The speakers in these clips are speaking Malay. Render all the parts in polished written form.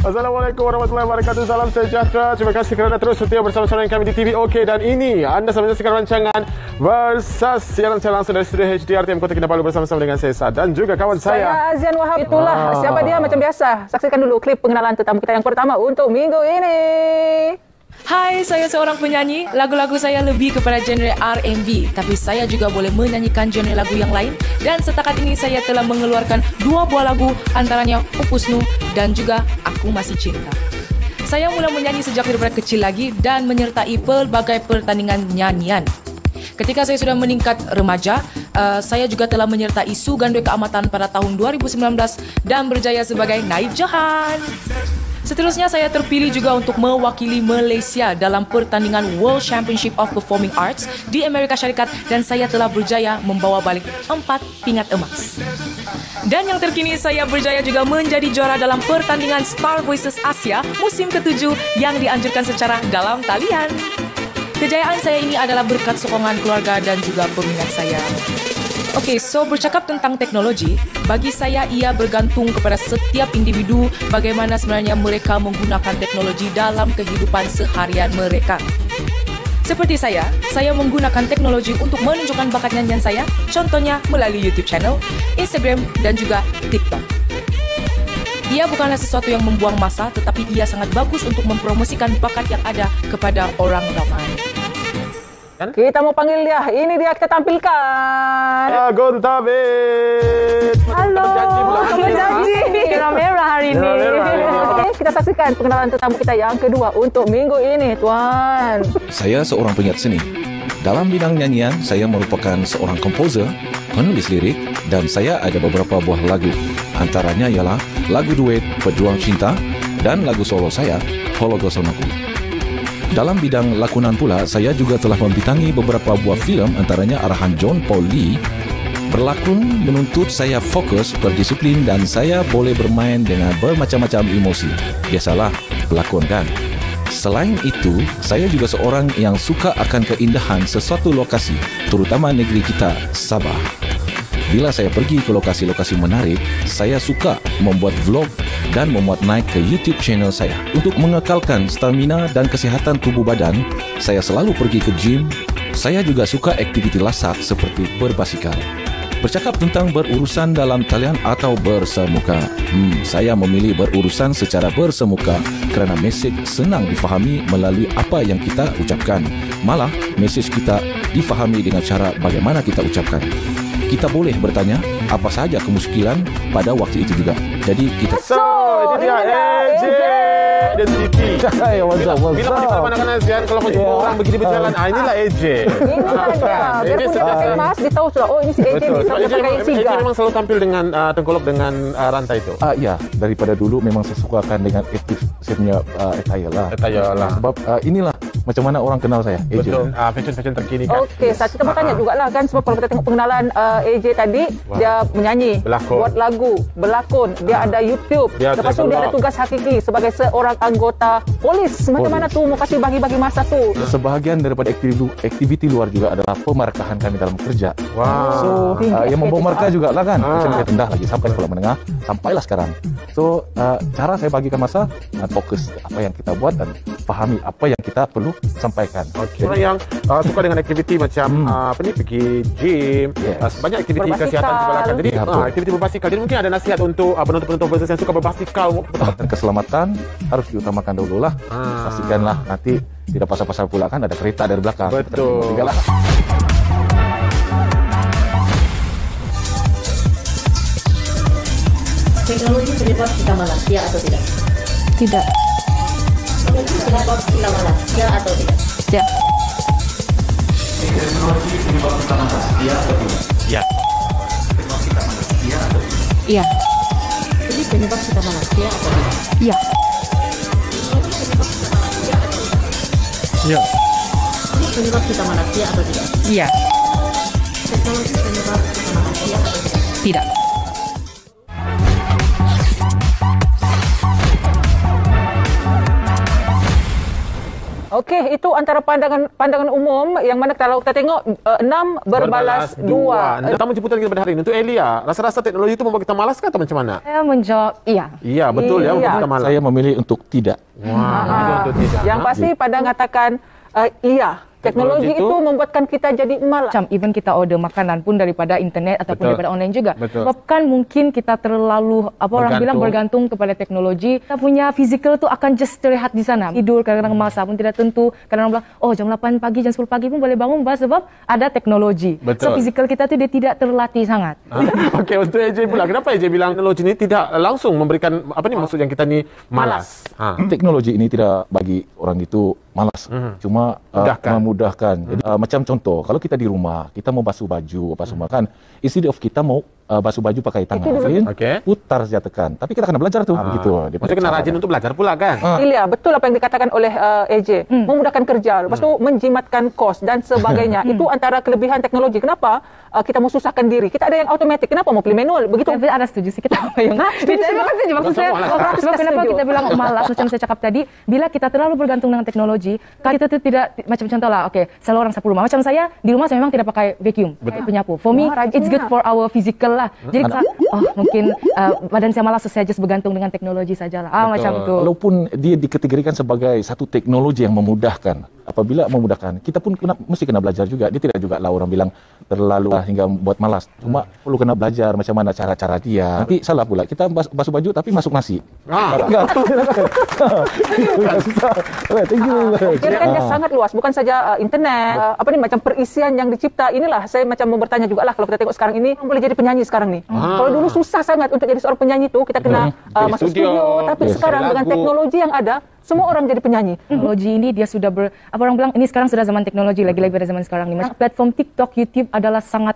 Assalamualaikum warahmatullahi wabarakatuh. Salam sejahtera. Terima kasih kerana terus setia bersama-sama dengan kami di TV OK. Dan ini anda sedang menyaksikan rancangan Versus, siaran saya langsung dari studio HDR TM Kota Kinabalu bersama-sama dengan saya Sad dan juga kawan saya Azian Wahab. Itulah siapa dia macam biasa. Saksikan dulu klip pengenalan tetamu kita yang pertama untuk minggu ini. Hai, saya seorang penyanyi. Lagu-lagu saya lebih kepada genre R&B, tapi saya juga boleh menyanyikan genre lagu yang lain. Dan setakat ini saya telah mengeluarkan 2 buah lagu, antaranya Upusnu dan juga Aku Masih Cinta. Saya mula menyanyi sejak daripada kecil lagi dan menyertai pelbagai pertandingan nyanyian. Ketika saya sudah meningkat remaja, saya juga telah menyertai Sugandoi Keamatan pada tahun 2019 dan berjaya sebagai Naib Jahan. Seterusnya saya terpilih juga untuk mewakili Malaysia dalam pertandingan World Championship of Performing Arts di Amerika Syarikat dan saya telah berjaya membawa balik 4 pingat emas. Dan yang terkini saya berjaya juga menjadi juara dalam pertandingan Star Voices Asia musim ke-7 yang dianjurkan secara dalam talian. Kejayaan saya ini adalah berkat sokongan keluarga dan juga peminat saya. Okey, so bercakap tentang teknologi, bagi saya ia bergantung kepada setiap individu bagaimana sebenarnya mereka menggunakan teknologi dalam kehidupan seharian mereka. Seperti saya menggunakan teknologi untuk menunjukkan bakat nyanyian saya, contohnya melalui YouTube channel, Instagram dan juga TikTok. Ia bukanlah sesuatu yang membuang masa, tetapi ia sangat bagus untuk mempromosikan bakat yang ada kepada orang ramai. Kita mau panggil dia. Ini dia kita tampilkan. Agun Tabit. Halo. Berjanji. Merah-merah hari ini. Okey, kita saksikan pengenalan tetamu kita yang kedua untuk minggu ini, Tuan. Saya seorang penyiar seni. Dalam bidang nyanyian, saya merupakan seorang komposer, penulis lirik dan saya ada beberapa buah lagu. Antaranya ialah lagu duet Pejuang Cinta dan lagu solo saya, Hologosonoku. Dalam bidang lakonan pula, saya juga telah membintangi beberapa buah filem, antaranya arahan John Paul Lee. Berlakon menuntut saya fokus, berdisiplin dan saya boleh bermain dengan bermacam-macam emosi. Biasalah, pelakon kan. Selain itu, saya juga seorang yang suka akan keindahan sesuatu lokasi, terutama negeri kita, Sabah. Bila saya pergi ke lokasi-lokasi menarik, saya suka membuat vlog dan memuat naik ke YouTube channel saya. Untuk mengekalkan stamina dan kesihatan tubuh badan, saya selalu pergi ke gym. Saya juga suka aktiviti lasak seperti berbasikal. Bercakap tentang berurusan dalam talian atau bersemuka, saya memilih berurusan secara bersemuka kerana mesej senang difahami melalui apa yang kita ucapkan. Malah, mesej kita difahami dengan cara bagaimana kita ucapkan. Kita boleh bertanya apa sahaja kemuskilan pada waktu itu juga. Jadi kita... So, ini dia AJ dan TV. Bila kau di mana-mana Azian, kalau kau jumpa orang begini berjalan, inilah AJ. Inilah dia. Dia punya mas, dia tahu sudah. Oh, ini si AJ ni. AJ memang selalu tampil dengan tengkolok dengan rantai itu. Ya, daripada dulu memang saya sukakan dengan aktif saya punya attire lah. Sebab inilah macam mana orang kenal saya, AJ. Betul, fashion terkini kan. Okey, saya kita mau tanya jugalah kan, sebab kalau kita tengok pengenalan AJ tadi, dia menyanyi, buat lagu, berlakon, dia ada YouTube. Lepas tu dia ada tugas hakiki sebagai seorang anggota polis. Macam mana tu mau kasih bagi-bagi masa tu? Sebahagian daripada aktiviti luar juga adalah pemarkahan kami dalam kerja. So, yang membawa markah juga lah kan. Macam saya rendah lagi sampai sekolah menengah, sampailah sekarang. So, cara saya bagikan masa, fokus apa yang kita buat dan fahami apa yang kita perlu sampaikan. Orang yang suka dengan aktiviti macam pergi gym, banyak aktiviti kesihatan segala. Jadi aktiviti berbasikal. Jadi mungkin ada nasihat untuk penonton-penonton versus yang suka berbasikal. Dan keselamatan harus diutamakan dulu lah. Pastikanlah nanti tidak pasal-pasal pula kan ada kereta dari belakang. Betul. Teknologi penyebab kita malas, ya atau tidak? Tidak. Penyebab kita malas, ya atau tidak? Ya. Teknologi penyebab kita malas, ya atau tidak? Ya. Penyebab kita malas, ya atau tidak? Iya. Jadi penyebab kita malas, ya atau tidak? Iya. Ya. Jadi penyebab kita malas, ya atau tidak? Iya. Teknologi penyebab kita malas, ya atau tidak? Tidak. Okey, itu antara pandangan umum yang mana kalau kita tengok 6 berbalas 2. Tamu jemputan kita pada hari ini untuk Elia. Rasa-rasa teknologi itu membuat kita malas atau macam mana? Saya menjawab iya. Iya, betul ya, membuat kita malas. Saya memilih untuk tidak. Untuk tidak. Yang pasti pada mengatakan iya. Teknologi itu membuatkan kita jadi malas. Macam even kita order makanan pun daripada internet ataupun daripada online juga. Betul. Sebab kan mungkin kita terlalu orang bilang bergantung kepada teknologi. Kita punya physical tu akan just terlihat di sana. Tidur kadang-kadang masa pun tidak tentu. Kadang-kadang bilang, oh jam 8 pagi, jam 10 pagi pun boleh bangun sebab ada teknologi. Betul. So physical kita tu dia tidak terlatih sangat. Okey, untuk AJ pula. Kenapa AJ bilang teknologi ini tidak langsung memberikan maksud yang kita ni malas? Teknologi ini tidak bagi orang itu malas. Cuma memudahkan. Jadi, macam contoh, kalau kita di rumah, kita mau basuh baju, apa semua kan, instead of kita mau basuh baju pakai tangan, putar saja tekan. Tapi kita kena belajar tuh, begitu. Maksudnya kena rajin untuk belajar pula kan? Iya, betul apa yang dikatakan oleh AJ. Memudahkan kerja, lepas tu menjimatkan kos dan sebagainya. Itu antara kelebihan teknologi. Kenapa kita mau susahkan diri? Kita ada yang automatik. Kenapa mau pilih manual? Begitu. Tapi ada setuju sih kita apa yang setuju. Maksud saya, sebab kenapa kita bilang malas macam saya cakap tadi, bila kita terlalu bergantung dengan teknologi, kita tu tidak macam contoh lah. Okey, selalu orang sapu rumah. Macam saya di rumah saya memang tidak pakai vacuum, penyapu. For me, it's good for our physical lah. Jadi mungkin badan saya malas, saya just bergantung dengan teknologi sajalah. Macam itu. Walaupun dia dikategorikan sebagai satu teknologi yang memudahkan, apabila memudahkan, kita pun mesti kena belajar juga. Dia tidak juga lah orang bilang terlalu hingga buat malas. Cuma perlu kena belajar macam mana cara-cara dia. Nanti salah pula, kita basuh baju tapi masuk nasi. Jadi kan dia sangat luas, bukan saja internet, macam perisian yang dicipta. Inilah saya macam mau bertanya juga lah, kalau kita tengok sekarang ini boleh jadi penyanyi sekarang ni. Kalau dulu susah sangat untuk jadi seorang penyanyi tu, kita kena masuk studio, tapi sekarang dengan teknologi yang ada, semua orang jadi penyanyi. Teknologi ini dia sudah orang bilang ini sekarang sudah zaman teknologi, lagi-lagi pada zaman sekarang ni. Macam platform TikTok, YouTube adalah sangat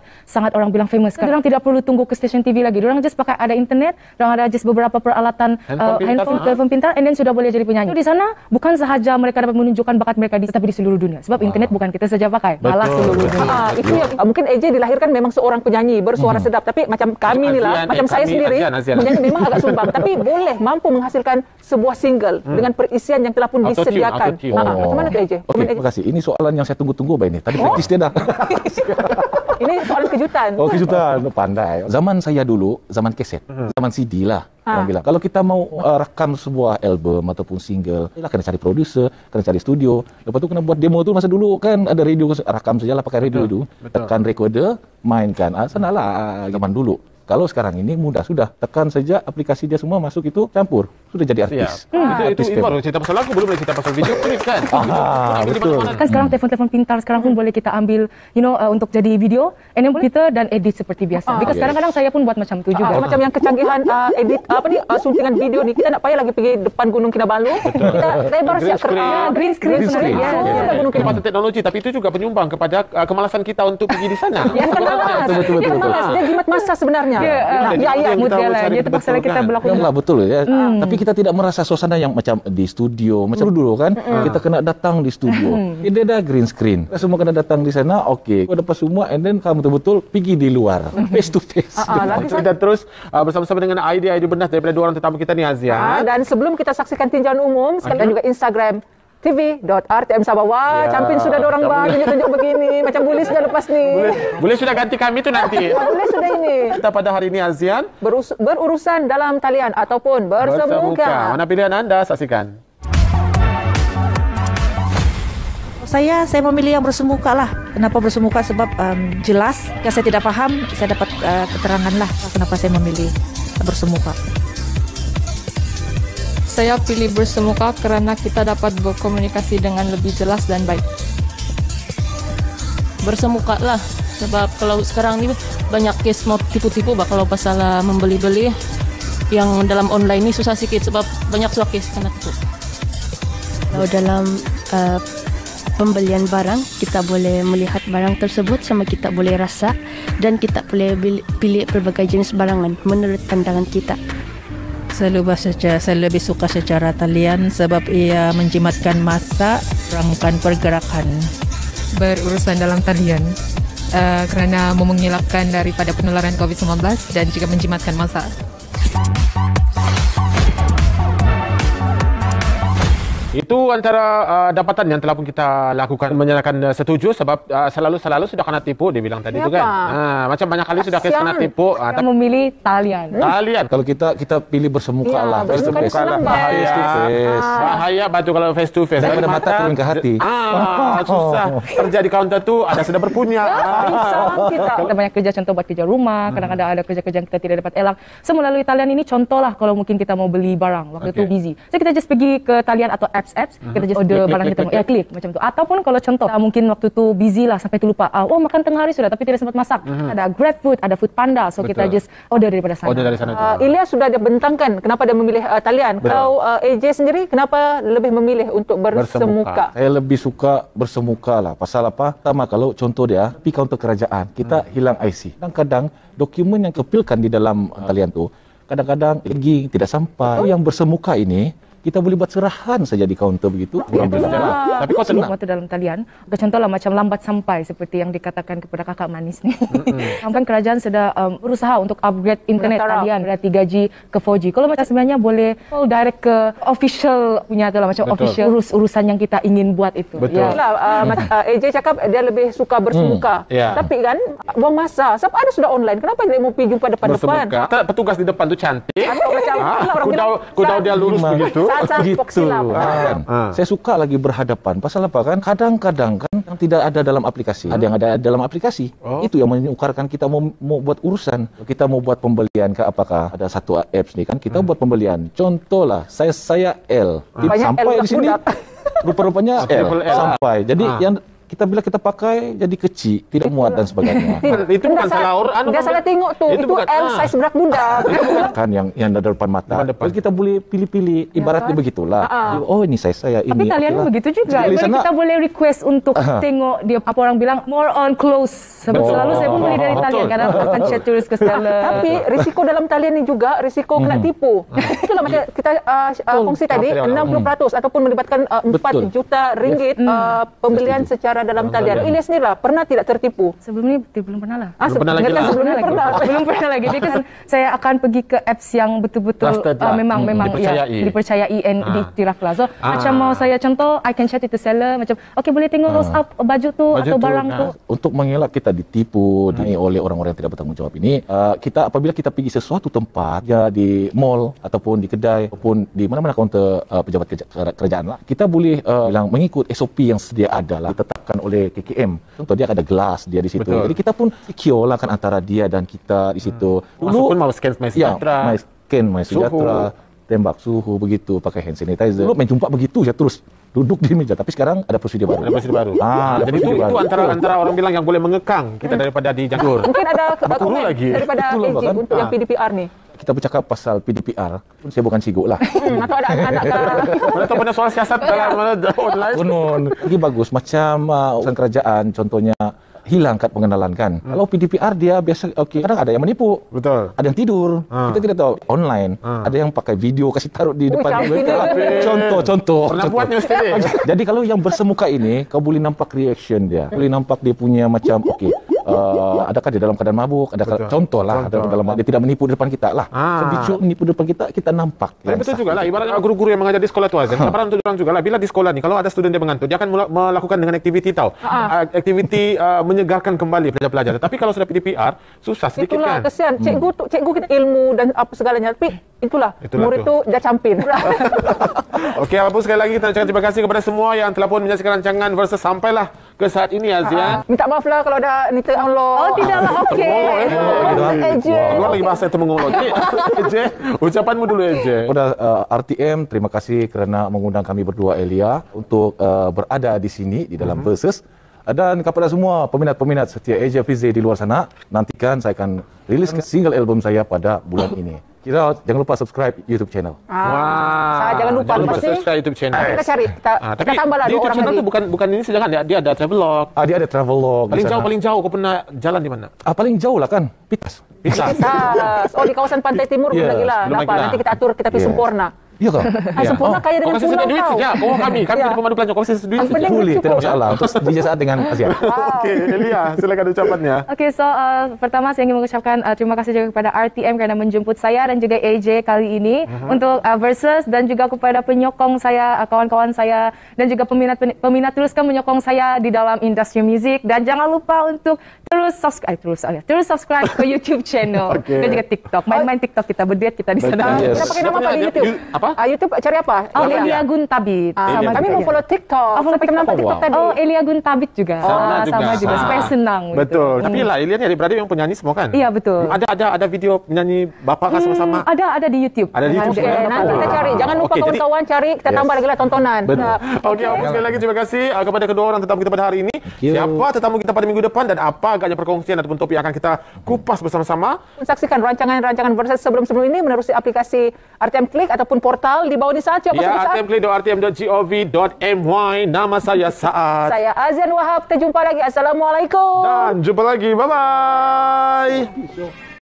orang bilang famous. Orang tidak perlu tunggu ke stesen TV lagi. Orang just pakai ada internet, orang ada just beberapa peralatan handphone, telefon pintar, and then sudah boleh jadi penyanyi. Di sana bukan sahaja mereka dapat menunjukkan bakat mereka tapi di seluruh dunia. Sebab internet bukan kita saja pakai, malah seluruh dunia. Itu yang mungkin AJ dilahirkan memang seorang penyanyi bersuara sedap, tapi macam kami ni lah, macam saya sendiri menyanyi memang agak sumbang, tapi boleh mampu menghasilkan sebuah single dengan perisian yang telah pun disediakan. Macam mana tu AJ? Okey, terima kasih. Ini soalan yang saya tunggu-tunggu baik ni. Tadi praktis dia dah. Ini soalan kejutan. Kejutan. Pandai. Zaman saya dulu, zaman kaset, zaman CD lah. Orang bilang, kalau kita mau rakam sebuah album ataupun single, kena cari produser, kena cari studio. Lepas tu kena buat demo tu. Masa dulu kan ada radio, rakam sajalah pakai radio itu. Tekan recorder, mainkan. Sanalah zaman dulu. Kalau sekarang ini mudah sudah, tekan saja aplikasi dia semua masuk itu campur, sudah jadi artis. Itu baru cerita pasal lagu, belum cerita pasal video klip kan. Betul. Kan sekarang telefon-telefon pintar sekarang pun boleh kita ambil, untuk jadi video, and then kita dan edit seperti biasa. Because kadang-kadang saya pun buat macam tu juga. Macam yang kecanggihan edit suntingan video ni, kita nak payah lagi pergi depan Gunung Kinabalu. Kita lebar siap green screen. Kepada teknologi, tapi itu juga penyumbang kepada kemalasan kita untuk pergi di sana. Yang malas, dia jimat masa sebenarnya. Dia terpaksa kita berlaku. Betul ya. Tapi kita tidak merasa suasana yang macam di studio. Macam dulu kan, kita kena datang di studio. Dia ada green screen. Kita semua kena datang di sana. Okey, kau dapat semua, and then kamu betul-betul pergi di luar, face to face. Kita terus bersama-sama dengan idea-idea benar daripada dua orang tetamu kita ni, Azia. Dan sebelum kita saksikan tinjauan umum, sekalian juga Instagram tv.rtm Sabah. Campin sudah ada orang baru tunjuk begini. Macam Bulis sudah lepas ni. Boleh sudah ganti kami tu nanti. Boleh sudah ini. Kita pada hari ini, Azian, berurusan dalam talian ataupun bersemuka. Mana pilihan anda? Saksikan. Saya memilih yang bersemuka lah. Kenapa bersemuka? Sebab jelas. Jika saya tidak paham, saya dapat keterangan lah kenapa saya memilih bersemuka. Saya pilih bersemuka kerana kita dapat berkomunikasi dengan lebih jelas dan baik. Bersemuka lah, sebab kalau sekarang ni banyak kes mau tipu-tipu kalau pasal membeli-beli yang dalam online ni susah sikit sebab banyak kes kena tipu. Kalau dalam pembelian barang, kita boleh melihat barang tersebut sama kita boleh rasa dan kita boleh pilih berbagai jenis barangan menurut pandangan kita. Saya lebih suka secara talian sebab ia menjimatkan masa, kurangkan pergerakan. Berurusan dalam talian kerana mengelakkan daripada penularan COVID-19 dan juga menjimatkan masa. Itu antara dapatan yang telah pun kita lakukan, menyatakan setuju sebab selalu sudah kena tipu, dia bilang tadi tu kan. Macam banyak kali sudah kena tipu. Yang memilih talian. Kalau kita pilih bersemuka lah, face to face. Bahaya batu kalau face to face. Daripada mata turun ke hati. Susah. Kerja di kaunter tu ada sudah berpunya. Kita banyak kerja, contoh buat kerja rumah, kadang-kadang ada kerja-kerja yang kita tidak dapat elak. So melalui talian ini contoh lah kalau mungkin kita mau beli barang waktu itu busy. So kita just pergi ke talian atau apps, kita just order barang kita, klik macam tu. Ataupun kalau contoh mungkin waktu tu busy lah sampai terlupa, makan tengah hari sudah tapi tidak sempat masak. Ada GrabFood, ada Foodpanda, so kita just order daripada sana. Ilyas sudah dibentangkan kenapa dia memilih talian. Kalau AJ sendiri kenapa lebih memilih untuk bersemuka? Saya lebih suka bersemuka lah. Pasal apa? Pertama, kalau contoh dia pergi kaunter kerajaan, kita hilang IC. Kadang-kadang dokumen yang kepilkan di dalam talian tu kadang-kadang lagi tidak sampai. Yang bersemuka ini kita boleh buat serahan saja di kaunter begitu. Tapi kau senang waktu dalam talian. Contohlah macam lambat sampai seperti yang dikatakan kepada kakak manis ni. Kan kerajaan sudah berusaha untuk upgrade internet talian dari 3G ke 4G. Kalau macam sebenarnya boleh direct ke official punya tu lah, macam official urusan yang kita ingin buat itu. Betul. AJ cakap dia lebih suka bersemuka. Tapi kan buang masa. Sebab ada sudah online. Kenapa dia mau pergi jumpa depan-depan? Petugas di depan tu cantik. Atau macam kudau dia lurus begitu. Begitu. Saya suka lagi berhadapan. Pasal apa kan? Kadang-kadang kan yang tidak ada dalam aplikasi, ada yang ada dalam aplikasi. Itu yang menyukarkan kita mau buat urusan. Kita mau buat pembelian ke apakah ada satu apps ni kan? Kita buat pembelian. Contohlah, saya L. Sampai di sini rupa-rupanya L sampai. Jadi yang bila kita pakai jadi kecil, tidak muat dan sebagainya. Itu bukan salah orang. Dia salah tengok tu. Itu L size berat budak. Kan yang ada depan mata. Jadi kita boleh pilih-pilih. Ibaratnya begitulah. Oh ini size saya. Tapi talian begitu juga. Kita boleh request untuk tengok dia apa orang bilang more on close. Sebab selalu saya pun beli dari talian karena akan chat terus ke seller. Tapi risiko dalam talian ni juga risiko kena tipu. Itulah macam kita kongsi tadi 60% ataupun melibatkan 4 juta ringgit pembelian secara dalam talian. Ilyas ni lah pernah tidak tertipu? Sebelum ni belum pernah lah. Belum pernah lagi. Because saya akan pergi ke apps yang betul-betul memang dipercayai and diiktiraf lah. So macam mau saya contoh, I can chat to seller macam okay boleh tengok close up baju tu atau barang tu. Untuk mengelak kita ditipu oleh orang-orang yang tidak bertanggungjawab ini, apabila kita pergi sesuatu tempat ya di mall ataupun di kedai ataupun di mana-mana kaunter pejabat kerajaan lah, kita boleh bilang mengikut SOP yang sedia ada lah, ditetapkan oleh KKM. Contoh dia ada gelas dia di situ. Jadi kita pun secure lah kan antara dia dan kita di situ. Dulu pun mau scan My Sejahtera. My Sejahtera, tembak suhu begitu, pakai hand sanitizer. Dulu main jumpa begitu je terus duduk di meja. Tapi sekarang ada prosedur baru. Jadi itu antara orang bilang yang boleh mengekang kita daripada dijangkut. Mungkin ada komen daripada AJ untuk yang PDPR ni. Kita bercakap pasal PDPR, saya bukan siguk lah. Atau ada anak-anak mana tahu pada soal siasat dalam online. Konon. Lagi bagus macam urusan kerajaan, contohnya hilang kad pengenalan kan. Kalau PDPR dia biasa kadang ada yang menipu. Betul. Ada yang tidur. Kita tidak tahu online. Ada yang pakai video kasih taruh di depan mereka. Contoh. Pernah buatnya sendiri. Jadi kalau yang bersemuka ini kau boleh nampak reaction dia. Boleh nampak dia punya macam adakah dia dalam keadaan mabuk, contoh lah dalam dia tidak menipu di depan kita lah. Bicu menipu di depan kita nampak. Betul juga lah, ibaratnya guru-guru yang mengajar di sekolah tu Azan. Kadang-kadang untuk orang juga lah, bila di sekolah ni kalau ada student dia mengantuk, dia akan melakukan dengan aktiviti aktiviti menyegarkan kembali pelajar-pelajar. Tapi kalau sudah PDPR susah sedikit. Itulah, kan. Kesian cikgu kita ilmu dan apa segalanya. Tapi itulah murid tu dah campin. Okey, apapun sekali lagi kita ucapkan terima kasih kepada semua yang telah pun menyaksikan rancangan Versus sampailah ke saat ini Azian. Minta maaf lah kalau ada nita Allah. Oh tidaklah, okey. Keluar lagi bahasa itu mengolot. Eje, ucapanmu dulu Eje. Kepada RTM, terima kasih kerana mengundang kami berdua Elia untuk berada di sini di dalam Versus. Dan kepada semua peminat-peminat setia AJ Fizi di luar sana, nantikan saya akan rilis single album saya pada bulan ini. Jangan lupa subscribe YouTube channel. Jangan lupa subscribe YouTube channel. Kita cari, kita tambahlah di YouTube channel tu bukan ini saja kan, dia ada travelog. Dia ada travelog. Paling jauh kau pernah jalan di mana? Paling jauh lah kan, Pitas. Oh di kawasan Pantai Timur lagi lah. Nanti kita atur, kita pergi Sempurna. Ya kan? Sempurna kaya dengan Kau sedia duit saja. Oh, kami jadi pemandu pelancong. Kau sedia duit saja. Boleh, tidak masalah. Terus DJ Saad dengan Asia. Okey, Elia, silakan ucapannya. Okay, so pertama saya ingin mengucapkan terima kasih juga kepada RTM kerana menjemput saya dan juga AJ kali ini untuk versus, dan juga kepada penyokong saya, kawan-kawan saya, dan juga peminat teruskan menyokong saya di dalam industri muzik, dan jangan lupa untuk terus subscribe ke YouTube channel dan juga TikTok. Main-main TikTok kita, berduet kita di sana. Kita pakai nama apa di YouTube? YouTube cari apa? Elia Guntabit. Kami mau follow TikTok. Tapi kita nampak TikTok tadi. Elia Guntabit juga. Sama juga. Supaya senang. Betul. Tapi lah Elia ni adik-beradik yang penyanyi semua kan? Iya, betul. Ada video penyanyi bapa kan sama-sama? Ada di YouTube. Ada di YouTube. Nanti kita cari. Jangan lupa kawan-kawan cari. Kita tambah lagi lah tontonan. Okey, sekali lagi terima kasih kepada kedua orang tetamu kita pada hari ini. Siapa tetamu kita pada minggu depan dan apa agaknya perkongsian ataupun topik yang akan kita kupas bersama-sama. Saksikan rancangan-rancangan versus sebelum-sebelum ini menerusi aplikasi RTM Klik ataupun portal di bawah ini saja. rtmklik.rtm.my. Nama saya Saad. Saya Azian Wahab. Kita jumpa lagi. Assalamualaikum. Dan jumpa lagi. Bye-bye.